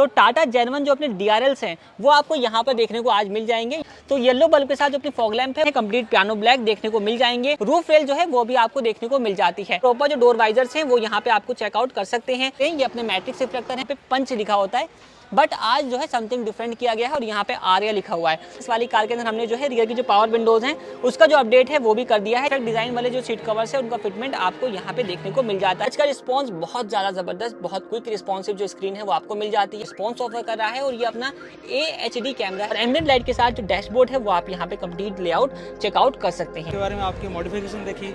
तो टाटा जेनवन जो अपने DRLs हैं वो आपको यहाँ पर देखने को आज मिल जाएंगे। तो येलो बल्ब के साथ जो अपनी फॉग लैंप है कंप्लीट पियानो ब्लैक देखने को मिल जाएंगे। रूफ रेल जो है वो भी आपको देखने को मिल जाती है। प्रॉपर जो डोर वाइजर्स हैं वो यहाँ पे आपको चेकआउट कर सकते हैं। ये अपने मैट्रिक्स रिफ्लेक्टर है पे पंच लिखा होता है, बट आज जो है समथिंग डिफरेंट किया गया है और यहाँ पे आर्या लिखा हुआ है। इस वाली कार के अंदर हमने जो है रियर की जो पावर विंडोज हैं उसका जो अपडेट है वो भी कर दिया है। डिजाइन वाले जो सीट कवर्स है उनका फिटमेंट आपको यहाँ पे देखने को मिल जाता है। इसका रिस्पॉन्स बहुत ज्यादा जबरदस्त, बहुत क्विक रिस्पॉन्सिव जो स्क्रीन है वो आपको मिल जाती है। रिस्पॉन्स ऑफर कर रहा है और ये अपना AHD कैमरा है। एम्बिएंट लाइट के साथ जो डैशबोर्ड है वो आप यहाँ पे कंप्लीट लेआउट चेकआउट कर सकते हैं। के बारे में आपकी मॉडिफिकेशन देखी,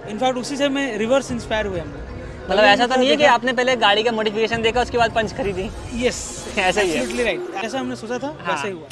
इनफैक्ट उसी से मैं रिवर्स इंस्पायर हुए हम। मतलब ऐसा तो नहीं है कि आपने पहले गाड़ी का मॉडिफिकेशन देखा उसके बाद पंच खरीदी? यस, ऐसा ही है। एब्सोल्युटली राइट, ऐसा हमने सोचा था वैसा ही हुआ।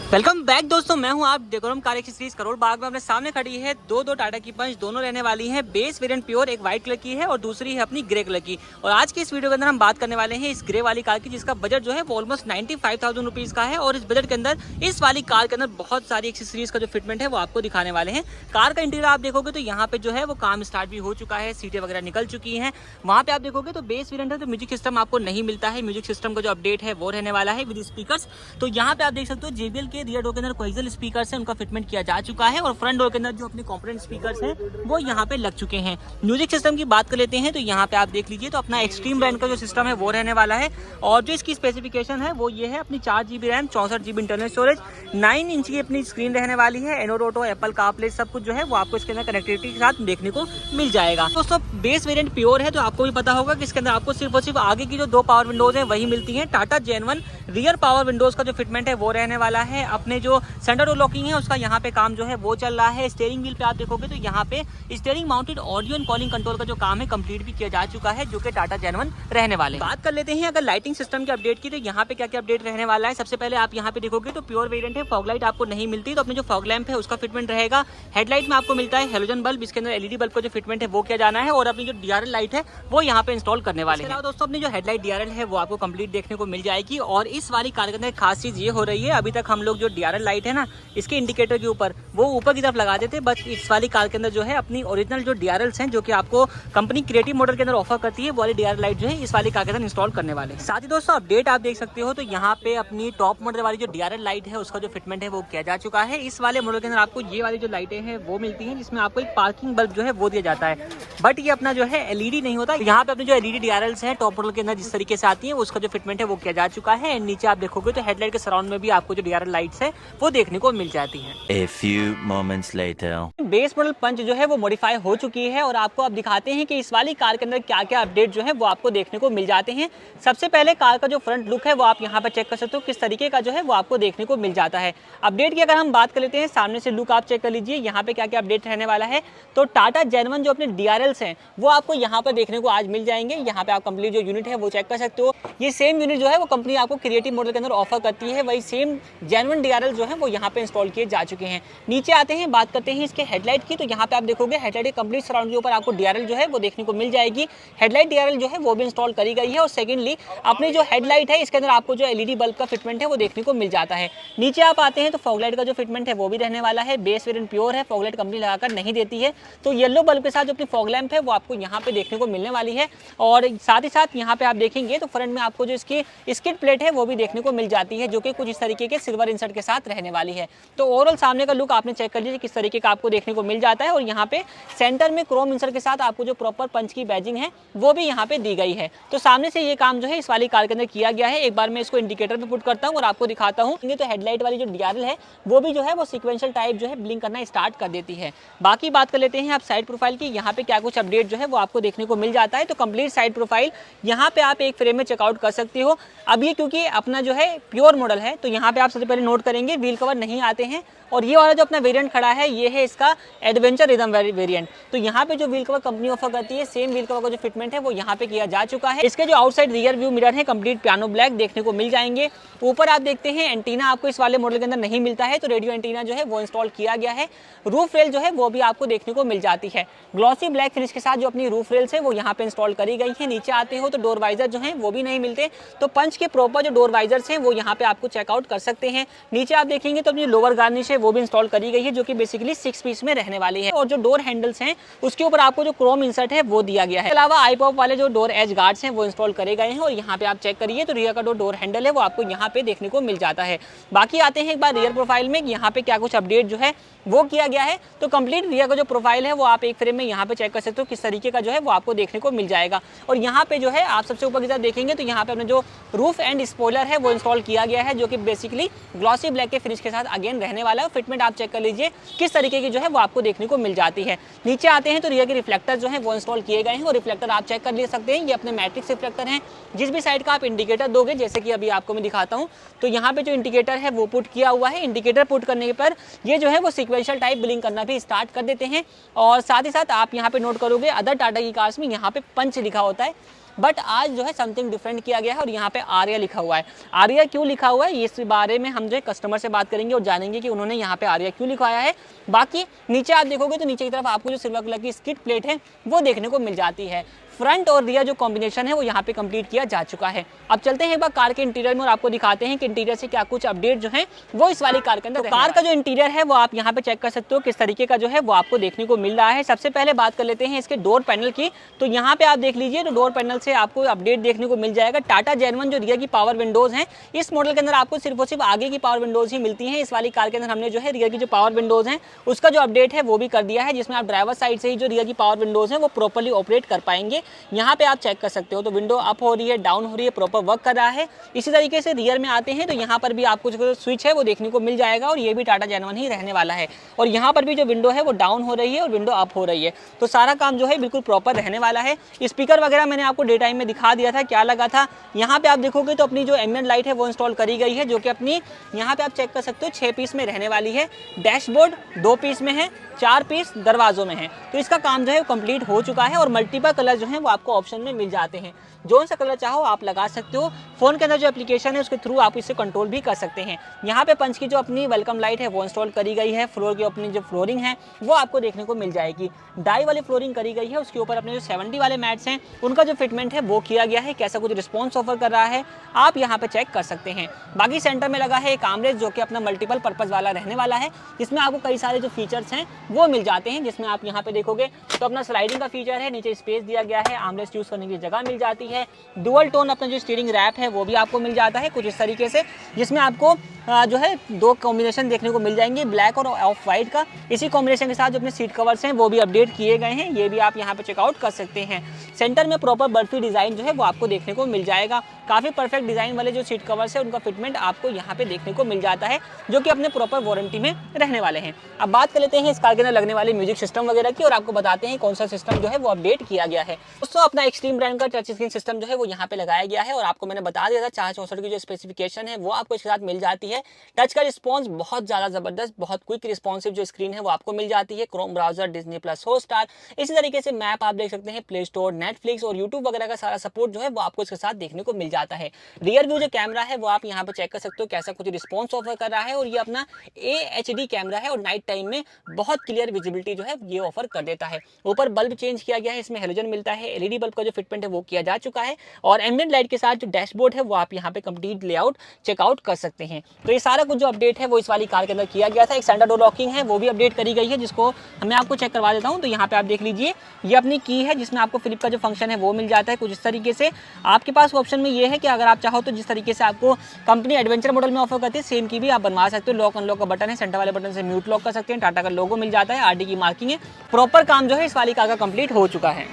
वेलकम बैक दोस्तों, मैं हूं आप डेकोरम कार एक्सेसरीज करोड़ बाग में। अपने सामने खड़ी है दो टाटा की पंच, दोनों रहने वाली हैं बेस वेरिएंट प्योर, एक व्हाइट कलर की है और दूसरी है अपनी ग्रे कलर की। और आज की इस वीडियो के अंदर हम बात करने वाले हैं इस ग्रे वाली कार की, जिसका बजट जो है वो ऑलमोस्ट 95,000 रुपीज का है। और इस बजट के अंदर इस वाली कार के अंदर बहुत सारी एक्सेसरीज का जो फिटमेंट है वो आपको दिखाने वाले हैं। कार का इंटीरियर आप देखोगे तो यहाँ पे जो है वो काम स्टार्ट भी हो चुका है, सीटें वगैरह निकल चुकी हैं। वहाँ पे आप देखोगे तो बेस वेरिएंट है तो म्यूजिक सिस्टम आपको नहीं मिलता है। म्यूजिक सिस्टम का जो अपडेट है वो रहने वाला है विद स्पीकर्स। तो यहाँ पे आप देख सकते हो JBL के रियर डोर के अंदर कोएक्सियल स्पीकर्स हैं, उनका फिटमेंट किया जा चुका है। और फ्रंट डोर के अंदर जो अपने कंपोनेंट स्पीकर्स हैं वो यहाँ पे लग चुके हैं। म्यूजिक सिस्टम की बात कर लेते हैं तो यहाँ पे आप देख लीजिए तो अपना एक्सट्रीम ब्रांड का जो सिस्टम है वो रहने वाला है। और जो इसकी स्पेसिफिकेशन है वो ये है, अपनी 4GB RAM, 64GB internal storage, 9 inch की अपनी स्क्रीन रहने वाली है। एंड्रॉइड ऑटो, एप्पल कारप्ले सब कुछ जो है वो आपको इसके अंदर कनेक्टिविटी के साथ देखने को मिल जाएगा। दोस्तों बेस वेरिएंट प्योर है तो आपको भी पता होगा कि इसके अंदर आपको सिर्फ और सिर्फ आगे की जो 2 पावर विंडोज है वही मिलती है। Tata genuine rear power Windows का जो फिटमेंट है वो रहने वाला है। अपने जो सेंटर डोर लॉकिंग है उसका यहाँ पे काम जो है वो चल रहा है। स्टीयरिंग व्हील पे आप देखोगे तो यहाँ पे steering mounted audio and calling control का जो काम है कंप्लीट भी किया जा चुका है, जो कि टाटा जेनवन रहने वाले। बात कर लेते हैं अगर लाइटिंग सिस्टम के अपडेट की, तो यहाँ पे क्या क्या अपडेट रहने वाला है। सबसे पहले आप यहाँ पे देखोगे तो प्योर वेरिएंट है, फॉग लाइट आपको नहीं मिलती, तो अपने जो फॉग लैंप है उसका फिटमेंट रहेगा। हेडलाइट में आपको मिलता है हेलोजन बल्ब, इसके अंदर LED बल्ब का जो फिटमेंट है वो किया जाना है। और अपनी जो DRL लाइट है वो यहाँ पे इंस्टॉल करने वाले हैं। दोस्तों अपनी जो हेडलाइट DRL है वो आपको कंप्लीट देखने को मिल जाएगी। और इस वाली कार के अंदर खास चीज ये हो रही है, अभी तक हम लोग जो DRL लाइट है ना इसके इंडिकेटर के ऊपर वो ऊपर की तरफ लगा देते हैं, बट इस वाली कार के अंदर जो है अपनी ओरिजिनल जो DRLs हैं जो कि आपको कंपनी क्रिएटिव मॉडल के अंदर ऑफर करती है, वो वाली DRL लाइट जो है इस वाली कार के अंदर इंस्टॉल करने वाले हैं। साथ ही दोस्तों अपडेट आप देख सकते हो तो यहाँ पे अपनी टॉप मॉडल वाली जो DRL लाइट है उसका जो फिटमेंट है वो किया जा चुका है। इस वाले मॉडल के अंदर आपको ये वाली जो लाइटें हैं वो मिलती हैं, जिसमें आपको एक पार्किंग बल्ब जो है वो दिया जाता है, बट ये अपना जो है LED नहीं होता। यहाँ पे अपने जो LED DRLs हैं टॉप मॉडल के अंदर जिस तरीके से आती है उसका जो फिटमेंट है वो किया जा चुका है। एंड नीचे आप देखोगे तो हेडलाइट के सराउंड में भी आपको जो DRL लाइट्स है वो देखने को मिल जाती है। A few moments later. Base model punch जो है वो मॉडिफाई हो चुकी है और आपको अब दिखाते हैं कि इस वाली कार के अंदर क्या क्या अपडेट जो है वो आपको देखने को मिल जाते हैं। सबसे पहले कार का जो फ्रंट लुक है वो आप यहाँ पर चेक कर सकते हो किस तरीके का जो है वो आपको देखने को मिल जाता है। अपडेट की अगर हम बात कर लेते हैं, सामने से लुक आप चेक कर लीजिए यहाँ पे क्या क्या अपडेट रहने वाला है। तो टाटा जेनवन जो अपने DRLs हैं वो आपको यहाँ पर देखने को आज मिल जाएंगे। यहाँ पे आप कंप्लीट जो यूनिट है वो चेक कर सकते हो। ये सेम यूनिट जो है वो कंपनी आपको क्रिएटिव मॉडल के अंदर ऑफर करती है, वही सेम जेनवन DRL जो है वो यहाँ पे इंस्टॉल किए जा चुके हैं। नीचे आते हैं, बात करते हैं इसके हेडलाइट की, तो यहाँ पे आप देखोगे हेडलाइट के कंप्लीट सराउंड के ऊपर आपको DRL जो है वो देखने को मिल जाएगी। हेडलाइट DRL जो है वो भी इंस्टॉल करी गई है। और सेकेंडली अपनी जो हेडलाइट है इसके अंदर आपको जो LED बल्ब का फिटमेंट है वो देखने को मिल जाता है। नीचे आप आते हैं तो फॉगलाइट का जो फिटमेंट है वो भी रहने वाला है। बेस वेरिएंट प्योर है, फॉगलाइट कंपनी लगाकर नहीं देती है। तो येलो बल्ब के साथ जो अपनी फॉग लैंप है वो आपको यहाँ पे देखने को मिलने वाली है। और साथ ही साथ यहाँ पे आप देखेंगे तो फ्रंट में आपको जो इसकी स्किड प्लेट है वो भी देखने को मिल जाती है, जो कि कुछ इस तरीके के सिल्वर इंसर्ट के साथ रहने वाली है। तो ओवरऑल सामने का लुक आपने चेक कर लीजिए किस तरीके का आपको देखने को मिल जाता है। और यहाँ पे सेंटर में क्रोम इंसर्ट के साथ आपको जो प्रॉपर पंच की बैजिंग है वो भी यहाँ पे दी गई है। तो सामने से ये काम जो है इस वाली कार के अंदर किया गया है। एक बार मैं इसको इंडिकेटर पे पुट करता हूँ और आपको दिखाता हूँ। तो हेडलाइट वाली जो DRL है वो भी जो है वो सीक्वेंशियल टाइप जो है ब्लिंक करना स्टार्ट कर देती है। बाकी बात कर लेते हैं आप साइड प्रोफाइल की, यहाँ पे क्या कुछ अपडेट जो है वो आपको देखने को मिल जाता है। तो कंप्लीट साइड प्रोफाइल यहाँ पे आप एक फ्रेम में चेकआउट कर सकते हो। अब ये क्योंकि अपना जो है प्योर मॉडल है तो यहाँ पे आप सबसे पहले नोट करेंगे व्हील कवर नहीं आते हैं। और ये वाला जो अपना वेरिएंट खड़ा है ये है इसका एडवेंचर रिदम वेरिएंट। तो यहाँ पे जो व्हील कवर कंपनी ऑफर करती है सेम व्हील कवर का जो फिटमेंट है वो यहाँ पे किया जा चुका है। इसके जो आउटसाइड रियर व्यू मिरर है कंप्लीट पियानो ब्लैक देखने को मिल जाएंगे। ऊपर आप देखते हैं एंटीना आपको इस वाले मॉडल के अंदर नहीं मिलता है, तो रेडियो एंटीना जो है वो इंस्टॉल किया गया है। रूफ रेल जो है वो भी आपको देखने को मिल जाती है। ग्लॉसी ब्लैक फिनिश के साथ जो अपनी रूफ रेल्स है वो यहाँ पे इंस्टॉल करी गई है। नीचे आते हो तो डोर वाइजर जो है वो भी नहीं मिलते, तो पंच के प्रॉपर जो डोर वाइजर्स हैं वो यहाँ पे आपको चेकआउट कर सकते हैं। नीचे आप देखेंगे तो अपनी लोअर गार्निश है वो भी इंस्टॉल करी गई है, जो कि बेसिकली 6 पीस में रहने वाली है। और जो डोर हैंडल्स हैं उसके ऊपर आपको जो क्रोम इंसर्ट है वो दिया गया है। इसके अलावा आई पॉप वाले जो डोर एज गार्ड्स हैं वो इंस्टॉल करे गए हैं। और यहाँ पे आप चेक करिए तो रियर का जो डोर हैंडल है वो आपको यहाँ पे देखने को मिल जाता है। बाकी आते हैं एक बार रियर प्रोफाइल में, यहाँ पे क्या कुछ अपडेट जो है वो किया गया है। तो कंप्लीट रियर का जो प्रोफाइल है वो आप एक फ्रेम में यहाँ पे चेक कर सकते हो किस तरीके का जो है वो आपको देखने को मिल जाएगा। और यहाँ पे जो है आप सबसे ऊपर की तरफ देखेंगे तो यहाँ पे अपने जो रूफ एंड स्पॉइलर है वो इंस्टॉल किया गया है, जो कि बेसिकली ग्लॉसी ब्लैक के फिनिश के साथ अगेन रहने वाला है। फिटमेंट आप चेक कर लीजिए किस तरीके की जो है वो आपको देखने को मिल जाती है। नीचे आते हैं तो रियर के रिफ्लेक्टर जो है वो इंस्टॉल किए गए हैं। और रिफ्लेक्टर आप चेक कर ले सकते हैं, ये अपने मैट्रिक्स रिफ्लेक्टर हैं। जिस भी साइड का आप इंडिकेटर दोगे, जैसे कि अभी आपको मैं दिखाता हूँ, तो यहाँ पे जो इंडिकेटर है वो पुट किया हुआ है। इंडिकेटर पुट करने पर ये जो है वो सीक्वेंशियल टाइप ब्लिंक करना भी स्टार्ट कर देते हैं। और साथ ही साथ आप यहाँ पे नोट करोगे अदर टाटा की कार्स में यहाँ पे पंच लिखा होता है, बट आज जो है समथिंग डिफरेंट किया गया है और यहाँ पे आर्या लिखा हुआ है। आर्या क्यों लिखा हुआ है इस बारे में हम जो है कस्टमर से बात करेंगे और जानेंगे कि उन्होंने यहाँ पे आर्या क्यों लिखवाया है। बाकी नीचे आप देखोगे तो नीचे की तरफ आपको जो सिल्वर कलर की स्किड प्लेट है वो देखने को मिल जाती है। फ्रंट और रियर जो कॉम्बिनेशन है वो यहाँ पे कंप्लीट किया जा चुका है। अब चलते हैं एक बार कार के इंटीरियर में और आपको दिखाते हैं कि इंटीरियर से क्या कुछ अपडेट जो है वो इस वाली कार के अंदर। तो कार का जो इंटीरियर है वो आप यहाँ पे चेक कर सकते हो किस तरीके का जो है वो आपको देखने को मिल रहा है। सबसे पहले बात कर लेते हैं इसके डोर पैनल की। तो यहाँ पे आप देख लीजिए तो डोर पैनल से आपको अपडेट देखने को मिल जाएगा। टाटा जेन1 जो रियर की पावर विंडोज हैं, इस मॉडल के अंदर आपको सिर्फ और सिर्फ आगे की पावर विंडोज ही मिलती हैं। इस वाली कार के अंदर हमने जो है रियर की जो पावर विंडोज हैं उसका जो अपडेट है वो भी कर दिया है, जिसमें आप ड्राइवर साइड से ही जो रियर की पावर विंडोज हैं वो प्रॉपर्ली ऑपरेट कर पाएंगे। यहाँ पे आप चेक कर सकते हो तो विंडो अप हो रही है, डाउन हो रही है, प्रॉपर वर्क कर रहा है। इसी तरीके से रियर में आते हैं तो यहाँ पर भी आपको जो स्विच है वो देखने को मिल जाएगा और ये भी टाटा जेन1 ही रहने वाला है। और यहाँ पर भी जो विंडो है वो डाउन हो रही है और विंडो अप हो रही है, तो सारा काम जो है बिल्कुल प्रॉपर रहने वाला है। स्पीकर वगैरह मैंने आपको डे टाइम में दिखा दिया था क्या लगा था। यहाँ पे आप देखोगे तो अपनी जो एम्बिएंट लाइट है वो इंस्टॉल करी गई है, जो कि अपनी यहाँ पे आप चेक कर सकते हो 6 पीस में रहने वाली है। डैशबोर्ड 2 पीस में है, 4 पीस दरवाजों में है। तो इसका काम जो है कंप्लीट हो चुका है और मल्टीपल कलर जो है वो आपको ऑप्शन में मिल जाते हैं। जो सा कलर चाहो आप लगा सकते हो। फोन के अंदर जो एप्लीकेशन है उसके थ्रू आप इसे कंट्रोल भी कर सकते हैं। यहाँ पे पंच की जो अपनी वेलकम लाइट है वो इंस्टॉल करी गई है। फ्लोर की अपनी जो फ्लोरिंग है वो आपको देखने को मिल जाएगी। डाई वाली फ्लोरिंग करी गई है, उसके ऊपर अपने जो 70 वाले मैट्स हैं उनका जो फिटमेंट है वो किया गया है। कैसा कुछ रिस्पॉन्स ऑफर कर रहा है आप यहाँ पे चेक कर सकते हैं। बाकी सेंटर में लगा है एक आर्मरेस्ट जो कि अपना मल्टीपल पर्पज वाला रहने वाला है, जिसमें आपको कई सारे जो फीचर्स हैं वो मिल जाते हैं। जिसमें आप यहाँ पे देखोगे तो अपना स्लाइडिंग का फीचर है, नीचे स्पेस दिया गया है, आर्मरेस्ट यूज करने की जगह मिल जाती है। डुअल टोन अपना जो स्टीयरिंग रैप है वो भी आपको मिल जाता है कुछ इस तरीके से, जिसमें आपको जो है 2 कॉम्बिनेशन देखने को मिल जाएंगे, ब्लैक और ऑफ वाइट का। इसी कॉम्बिनेशन के साथ जो अपने सीट कवर्स हैं वो भी अपडेट किए गए हैं, ये भी आप यहाँ पे चेकआउट कर सकते हैं। सेंटर में प्रॉपर बर्फी डिजाइन जो है वो आपको देखने को मिल जाएगा। काफ़ी परफेक्ट डिजाइन वाले जो सीट कवर्स है उनका फिटमेंट आपको यहाँ पे देखने को मिल जाता है, जो कि अपने प्रॉपर वारंटी में रहने वाले हैं। अब बात कर लेते हैं इस कार के अंदर लगने वाले म्यूजिक सिस्टम वगैरह की और आपको बताते हैं कौन सा सिस्टम जो है वो अपडेट किया गया है। दोस्तों अपना एक्सट्रीम ब्रांड का टच स्क्रीन सिस्टम जो है वो यहाँ पे लगाया गया है और आपको मैंने बता दिया था 464 की जो स्पेसिफिकेशन है वो आपको इसके साथ मिल जाती है। टच का रिस्पॉन्स बहुत ज़्यादा ज़बरदस्त, बहुत क्विक रिस्पॉन्सिव जो स्क्रीन है वो आपको मिल जाती है। Chrome browser, Disney plus, Hotstar, इसी तरीके से मैप आप देख सकते हैं, प्ले स्टोर, नेटफ्लिक्स और यूट्यूब वगैरह का सारा सपोर्ट जो है वो आपको इसके साथ देखने को मिल जाता है। रियर व्यू जो कैमरा है वो आप यहाँ पे चेक कर सकते हो कैसा कुछ रिस्पॉन्स ऑफर कर रहा है और ये अपना AHD कैमरा है और नाइट टाइम में बहुत क्लियर विजिबिलिटी जो है ये ऑफर कर देता है। ऊपर बल्ब चेंज किया गया है, इसमें हेलोजन मिलता है, LED बल्ब का जो फिटमेंट है वो किया जा चुका है और एम्बिएंट लाइट के साथ जो डैशबोर्ड है वो आप यहाँ पे कंप्लीट लेआउट चेकआउट कर सकते हैं। तो ये सारा कुछ जो अपडेट है वो इस वाली कार के अंदर किया गया था। एक सेंटर डोर लॉकिंग है वो भी अपडेट करी गई है, जिसको मैं आपको चेक करवा देता हूँ। तो यहाँ पे आप देख लीजिए ये अपनी की है, जिसमें आपको फ्लिप का जो फंक्शन है वो मिल जाता है कुछ इस तरीके से। आपके पास ऑप्शन में ये है कि अगर आप चाहो तो जिस तरीके से आपको कंपनी एडवेंचर मॉडल में ऑफर करती है सेम की भी आप बनवा सकते हो। लॉक अनलॉक का बटन है, सेंटर वाले बटन से म्यूट लॉक कर सकते हैं, टाटा का लोगो मिल जाता है, RD की मार्किंग है, प्रॉपर काम जो है इस वाली कार का कंप्लीट हो चुका है।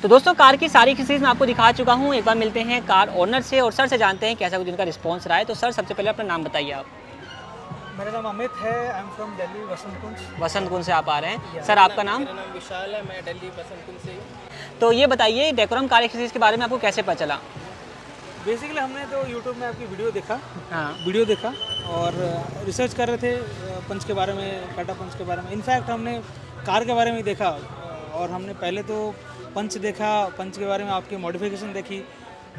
तो दोस्तों कार की सारी फीचर्स मैं आपको दिखा चुका हूँ। एक बार मिलते हैं कार ओनर से और सर से जानते हैं कैसा कुछ इनका रिस्पॉन्स रहा है। तो सर सबसे पहले अपना नाम बताइए आप। मेरा नाम अमित है, आई एम फ्रॉम दिल्ली वसंत कुंज। वसंत कुंज से आप आ रहे हैं। सर आपका नाम? मेरा नाम विशाल है, मैं दिल्ली वसंत कुंज से हूँ। तो ये बताइए डेकोरम कार एक्सेसरीज के बारे में आपको कैसे पता चला? बेसिकली हमने तो यूट्यूब में आपकी वीडियो हाँ देखा और रिसर्च कर रहे थे पंच के बारे में, टाटा पंच के बारे में। इनफैक्ट हमने कार के बारे में देखा और हमने पहले तो पंच देखा, पंच के बारे में आपकी मॉडिफिकेशन देखी।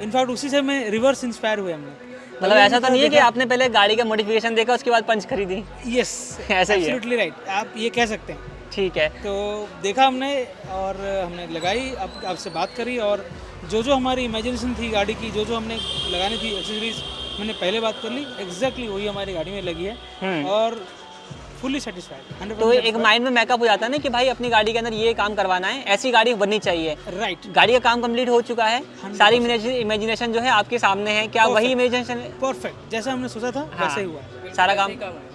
इनफैक्ट उसी से मैं रिवर्स इंस्पायर हुए हमने। मतलब ऐसा तो नहीं है कि आपने पहले गाड़ी का मॉडिफिकेशन देखा उसके बाद पंच खरीदी? यस, ऐसा ही है। एब्सोल्युटली राइट, आप ये कह सकते हैं। ठीक है। तो देखा हमने और हमने लगाई, आपसे बात करी और जो जो हमारी इमेजिनेशन थी गाड़ी की, जो जो हमने लगानी थी एक्सेसरीज, मैंने पहले बात कर ली, एग्जैक्टली वही हमारी गाड़ी में लगी है। और फुली सेटिस्फाइड। तो एक माइंड में मैकअप हो जाता है ना कि भाई अपनी गाड़ी के अंदर ये काम करवाना है, ऐसी गाड़ी बननी चाहिए। राइट, गाड़ी का काम कंप्लीट हो चुका है, सारी इमेजिनेशन जो है आपके सामने है, क्या वही इमेजिनेशन? परफेक्ट, जैसा हमने सोचा था वैसे ही हुआ है। सारा काम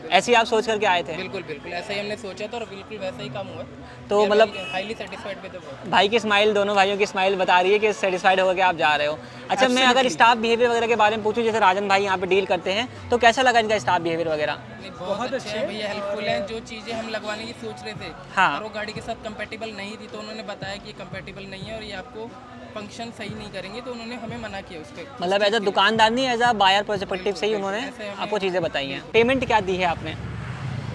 ऐसे ही आप सोच करके आए थे? बिल्कुल बिल्कुल ऐसा ही हमने सोचा था और बिल्कुल वैसा ही काम हुआ। तो मतलब highly satisfied with the work. भाई की स्माइल, दोनों भाइयों की स्माइल बता रही है कि सेटिस्फाइड होकर के आप जा रहे हो। अच्छा, मैं अगर स्टाफ बिहेवियर वगैरह के बारे में पूछूं, जैसे राजन भाई यहाँ पे डील करते हैं, तो कैसा लगा इनका स्टाफ बिहेवियर वगैरह? बहुत अच्छे हैं भैया, हेल्पफुल हैं। जो चीज़ें हम लगवाने की सोच रहे थे हाँ। और वो गाड़ी के साथ कंपेटिबल नहीं थी, तो उन्होंने बताया कि ये कंपेटिबल नहीं है और ये आपको फंक्शन सही नहीं करेंगे, तो उन्होंने हमें मना किया उसके। मतलब एज अ दुकानदार नहीं, एज अ बायर पर्सपेक्टिव से ही उन्होंने आपको चीज़ें बताई हैं। पेमेंट क्या दी है आपने?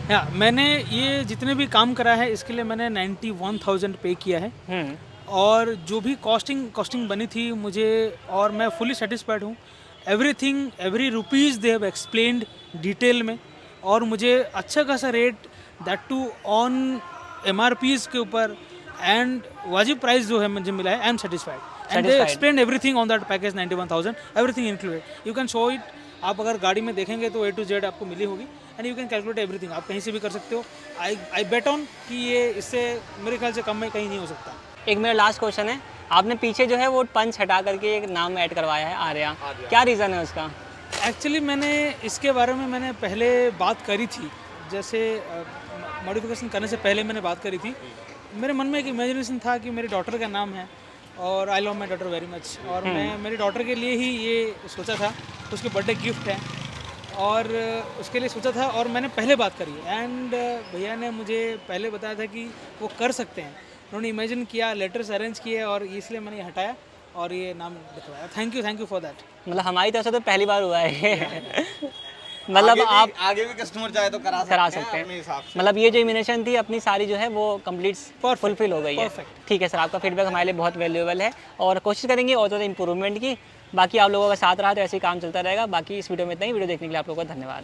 हाँ, मैंने ये जितने भी काम करा है इसके लिए मैंने 91,000 पे किया है। और जो भी कॉस्टिंग बनी थी मुझे, और मैं फुली सेटिस्फाइड हूँ। Everything, every rupees they have explained detail में, और मुझे अच्छा खासा rate, that too on MRPs के ऊपर, एंड वाजिब प्राइस जो है मुझे मिला है। I am satisfied and they explain everything on that package 91,000, everything included. You can show it, आप अगर गाड़ी में देखेंगे तो A to Z आपको मिली होगी, and you can calculate everything. आप कहीं से भी कर सकते हो। आई बेट ऑन कि ये इससे मेरे ख्याल से कम में कहीं नहीं हो सकता। एक मेरा लास्ट क्वेश्चन है, आपने पीछे जो है वो पंच हटा करके एक नाम ऐड करवाया है, आर्या, क्या रीज़न है उसका? एक्चुअली मैंने इसके बारे में मैंने पहले बात करी थी, जैसे मॉडिफिकेशन करने से पहले मैंने बात करी थी। मेरे मन में एक इमेजिनेशन था कि मेरी डॉटर का नाम है, और I love my daughter very much, और मैं मेरी डॉटर के लिए ही ये सोचा था। उसके बर्थडे गिफ्ट है और उसके लिए सोचा था, और मैंने पहले बात करी, एंड भैया ने मुझे पहले बताया था कि वो कर सकते हैं। उन्होंने इमेजिन किया, लेटर्स अरेंज किए, और इसलिए मैंने हटाया और ये नाम लिखवाया। Thank you for that. मतलब हमारी तरफ से तो पहली बार हुआ है। मतलब आप आगे भी कस्टमर चाहे तो करा सकते हैं अपने हिसाब से। मतलब ये जो इमिनेशन थी अपनी सारी जो है वो कंप्लीट फुलफिल हो गई है। ठीक है सर, आपका फीडबैक हमारे लिए बहुत वैल्यूएबल है, और कोशिश करेंगे और ज़्यादा इंप्रूवमेंट की। बाकी आप लोगों का साथ रहा तो ऐसे ही काम चलता रहेगा। बाकी इस वीडियो में इतना ही। वीडियो देखने के लिए आप लोगों का धन्यवाद।